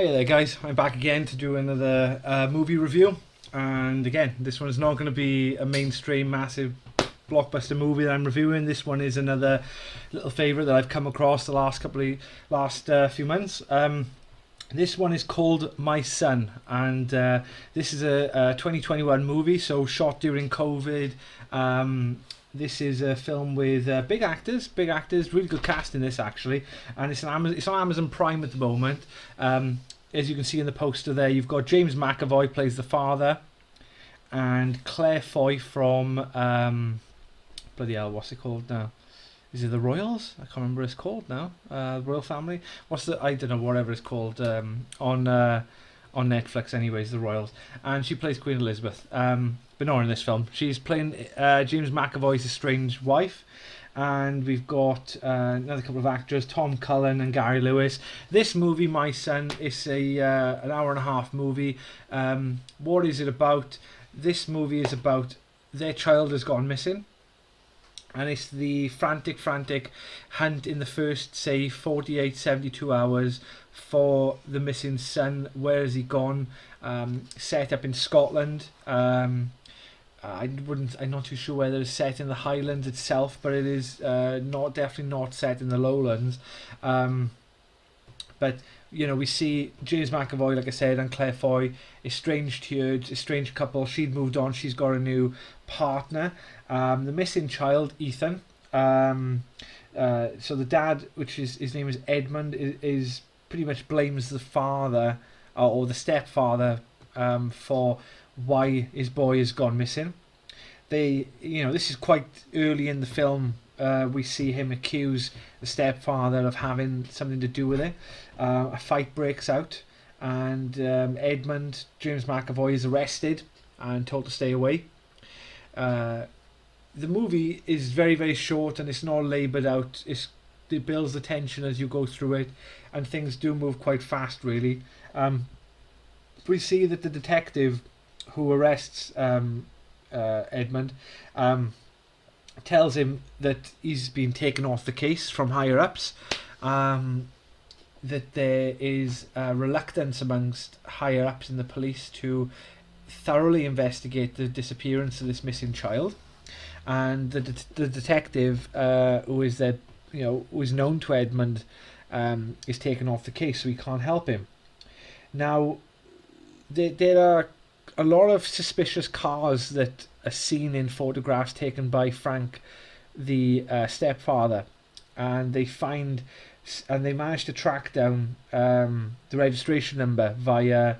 Hiya there guys, I'm back again to do another movie review, and again this one is not going to be a mainstream massive blockbuster movie that I'm reviewing. This one is another little favourite that I've come across the last few months. This one is called My Son, and this is a 2021 movie, so shot during COVID. This is a film with big actors, really good cast in this actually, and it's on Amazon Prime at the moment. As you can see in the poster there, you've got James MacAvoy plays the father, and Claire Foy from bloody hell, what's it called now? Is it the Royals? I can't remember what it's called now. Royal Family. I don't know, whatever it's called on Netflix. Anyways, the Royals, and she plays Queen Elizabeth. But not in this film. She's playing James McAvoy's estranged wife, and we've got another couple of actors, Tom Cullen and Gary Lewis. This movie, My Son, is an hour and a half movie. What is it about? This movie is about their child has gone missing, and it's the frantic hunt in the first, say, 48, 72 hours for the missing son. Where has he gone? Set up in Scotland. I'm not too sure whether it's set in the Highlands itself, but it is definitely not set in the Lowlands. But you know, we see James McAvoy, like I said, and Claire Foy, estranged couple. She'd moved on. She's got a new partner. The missing child, Ethan. So the dad, which is his name is Edmund, is pretty much blames the father or the stepfather for why his boy has gone missing. This is quite early in the film. We see him accuse the stepfather of having something to do with it. A fight breaks out, and Edmund, James McAvoy, is arrested and told to stay away. The movie is very, very short, and it's not laboured out. It builds the tension as you go through it, and things do move quite fast, really. We see that the detective who arrests Edmund tells him that he's been taken off the case from higher ups, that there is reluctance amongst higher ups in the police to thoroughly investigate the disappearance of this missing child, and the detective who is known to Edmund is taken off the case, so he can't help him. Now there are a lot of suspicious cars that are seen in photographs taken by Frank, the stepfather, and they manage to track down the registration number via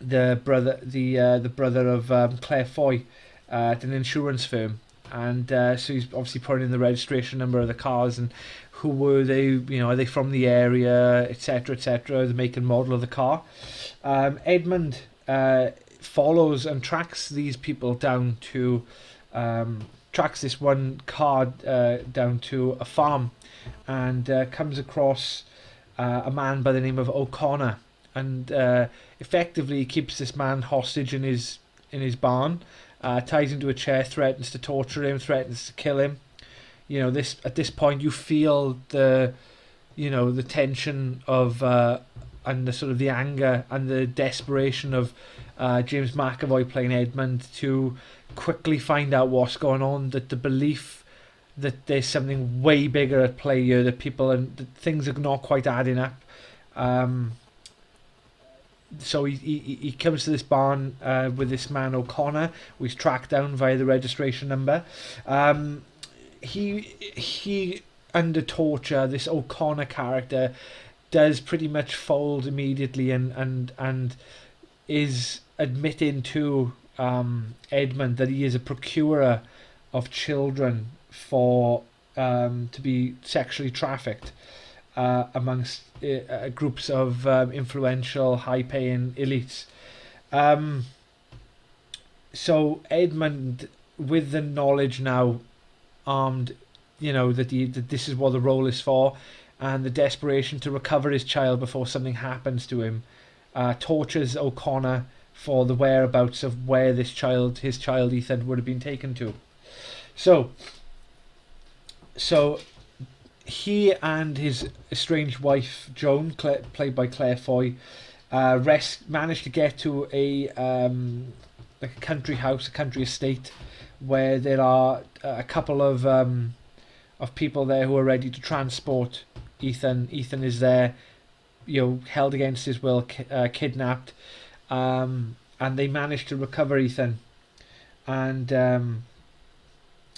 the brother of Claire Foy at an insurance firm, and so he's obviously putting in the registration number of the cars and who were they, are they from the area, etc., the make and model of the car. Edmund follows and tracks these people down to tracks this one car down to a farm, and comes across a man by the name of O'Connor, and effectively keeps this man hostage in his barn, ties him to a chair, threatens to torture him, threatens to kill him. At this point you feel the tension of and the sort of the anger and the desperation of James McAvoy playing Edmund to quickly find out what's going on, that the belief that there's something way bigger at play here, that people and that things are not quite adding up. So he comes to this barn with this man O'Connor, who he's tracked down via the registration number. He under torture, this O'Connor character does pretty much fold immediately and is admitting to Edmund that he is a procurer of children for to be sexually trafficked amongst groups of influential, high-paying elites. So Edmund, with the knowledge now, armed, that this is what the role is for, and the desperation to recover his child before something happens to him, tortures O'Connor for the whereabouts of where his child Ethan would have been taken to. So he and his estranged wife Joan, played by Claire Foy, managed to get to a like a country house, a country estate, where there are a couple of people there who are ready to transport Ethan. Ethan is there, held against his will, kidnapped, and they managed to recover Ethan, and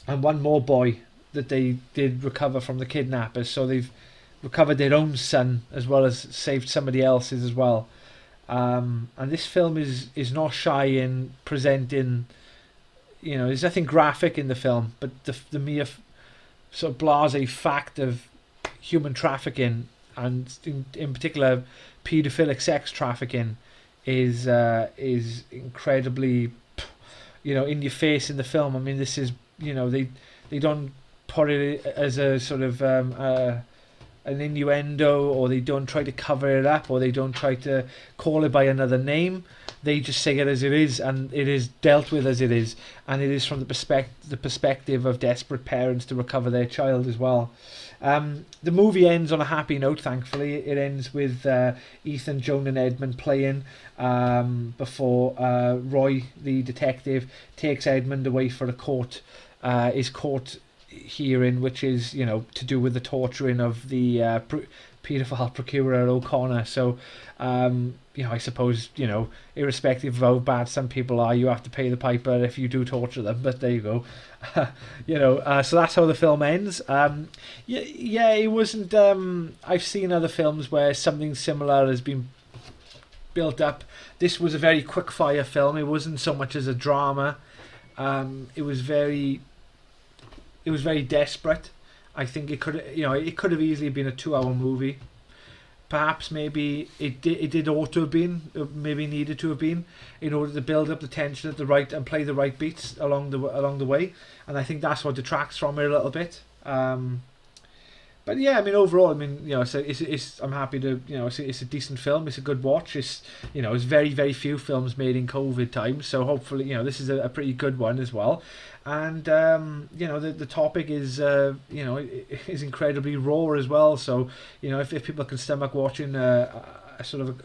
one more boy that they did recover from the kidnappers. So they've recovered their own son as well as saved somebody else's as well. And this film is not shy in presenting, there's nothing graphic in the film, but the mere sort of blasé fact of human trafficking, and in particular paedophilic sex trafficking, is incredibly, in your face in the film. I mean, this is, they don't put it as a sort of an innuendo, or they don't try to cover it up, or they don't try to call it by another name. They just say it as it is, and it is dealt with as it is, and it is from the perspective of desperate parents to recover their child as well. The movie ends on a happy note, thankfully. It ends with Ethan, Joan and Edmund playing before Roy, the detective, takes Edmund away for his court hearing, which is, to do with the torturing of the paedophile procurer O'Connor. So, I suppose, irrespective of how bad some people are, you have to pay the piper if you do torture them. But there you go. So that's how the film ends. It wasn't. I've seen other films where something similar has been built up. This was a very quick fire film. It wasn't so much as a drama. It was very desperate. I think it could have easily been a 2-hour movie. Perhaps maybe it did ought to have been, maybe needed to have been, in order to build up the tension at the right and play the right beats along the way. And I think that's what detracts from it a little bit. But yeah, I mean, overall, I'm happy to, it's a decent film. It's a good watch. It's very, very few films made in COVID times, so hopefully, this is a pretty good one as well. And the topic is is incredibly raw as well. So if people can stomach watching a sort of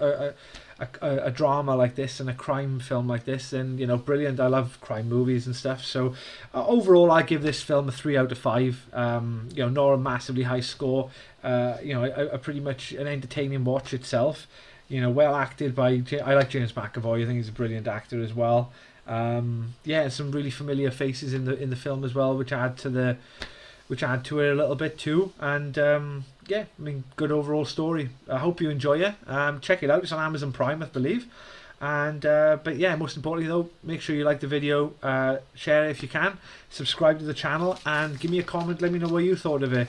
a drama like this and a crime film like this, then brilliant. I love crime movies and stuff. So overall, I give this film a 3 out of 5. Not a massively high score. A pretty much an entertaining watch itself. Well acted by. I like James MacAvoy. I think he's a brilliant actor as well. Some really familiar faces in the film as well, which add to it a little bit too. And good overall story. I hope you enjoy it. Check it out. It's on Amazon Prime, I believe. And most importantly though, make sure you like the video, share it if you can, subscribe to the channel, and give me a comment. Let me know what you thought of it.